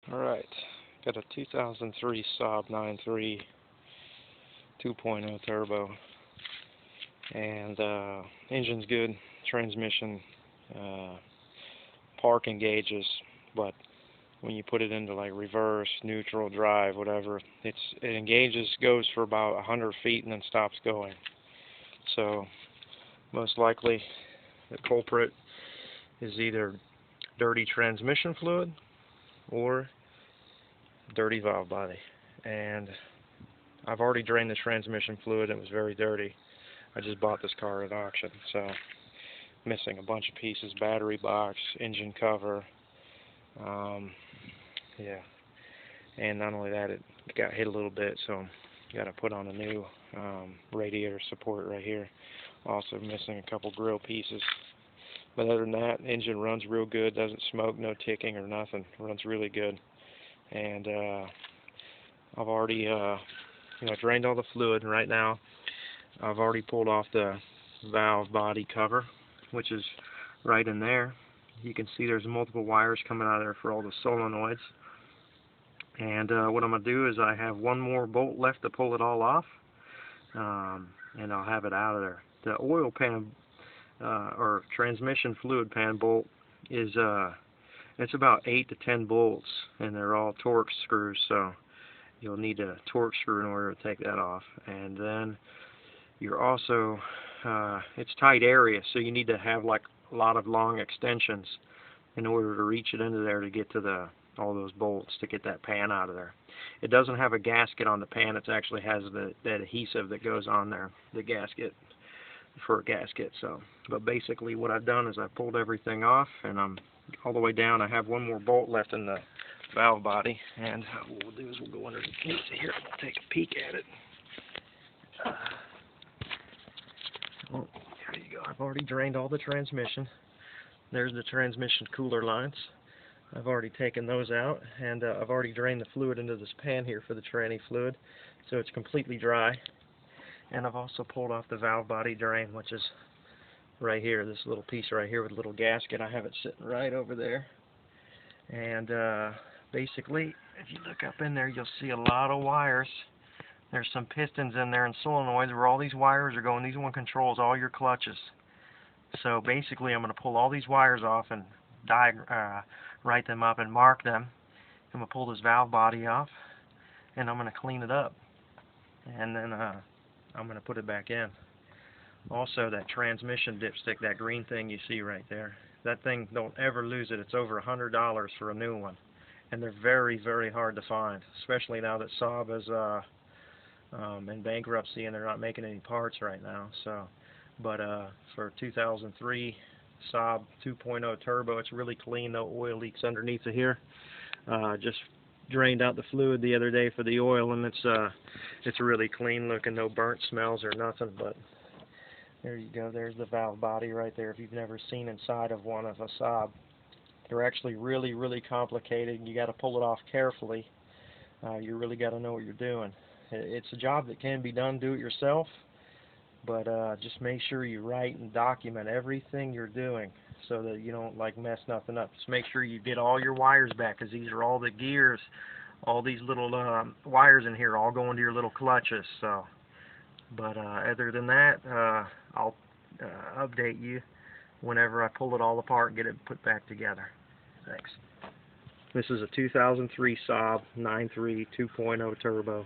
Alright, got a 2003 SAAB 9.3 2.0 turbo, and engine's good, transmission, park engages, but when you put it into like reverse, neutral, drive, whatever, it engages, goes for about 100 feet and then stops going. So most likely the culprit is either dirty transmission fluid or dirty valve body. And I've already drained the transmission fluid. It was very dirty. I just bought this car at auction, so missing a bunch of pieces: battery box, engine cover, yeah. And not only that, it got hit a little bit, so got to put on a new radiator support right here. Also missing a couple grill pieces. But other than that, engine runs real good, doesn't smoke, no ticking or nothing. Runs really good. And I've already drained all the fluid. Right now I've already pulled off the valve body cover, which is right in there. You can see there's multiple wires coming out of there for all the solenoids. And what I'm going to do is I have one more bolt left to pull it all off, and I'll have it out of there. The oil pan or transmission fluid pan bolt is it's about 8 to 10 bolts, and they're all Torx screws, so you'll need a Torx screw in order to take that off. And then you're also it's tight area, so you need to have like a lot of long extensions in order to reach it into there to get to all those bolts to get that pan out of there. It doesn't have a gasket on the pan. It actually has that adhesive that goes on there, the gasket, for a gasket. So, but basically what I've done is I've pulled everything off, and I'm all the way down. I have one more bolt left in the valve body, and what we'll do is we'll go underneath here and we'll take a peek at it. Well, there you go. I've already drained all the transmission. There's the transmission cooler lines. I've already taken those out, and I've already drained the fluid into this pan here for the tranny fluid, so it's completely dry. And I've also pulled off the valve body drain, which is right here, this little piece right here with a little gasket. I have it sitting right over there. And basically, if you look up in there, you'll see a lot of wires. There's some pistons in there and solenoids where all these wires are going. These one controls all your clutches. So basically, I'm going to pull all these wires off and write them up and mark them. I'm going to pull this valve body off, and I'm going to clean it up. And then I'm going to put it back in. Also, that transmission dipstick, that green thing you see right there, that thing, don't ever lose it. It's over $100 for a new one. And they're very, very hard to find, especially now that SAAB is in bankruptcy and they're not making any parts right now. So, but for 2003 SAAB 2.0 turbo, it's really clean. No oil leaks underneath of here. Just drained out the fluid the other day for the oil, and it's really clean looking. No burnt smells or nothing. But there you go. There's the valve body right there. If you've never seen inside of one of a SAAB, they're actually really, really complicated. You got to pull it off carefully. You really got to know what you're doing. It's a job that can be done, do it yourself, but just make sure you write and document everything you're doing so that you don't like mess nothing up. Just make sure you get all your wires back, because these are all the gears. All these little wires in here all go into your little clutches. So, but other than that, I'll update you whenever I pull it all apart and get it put back together. Thanks. This is a 2003 SAAB 9.3 2.0 turbo.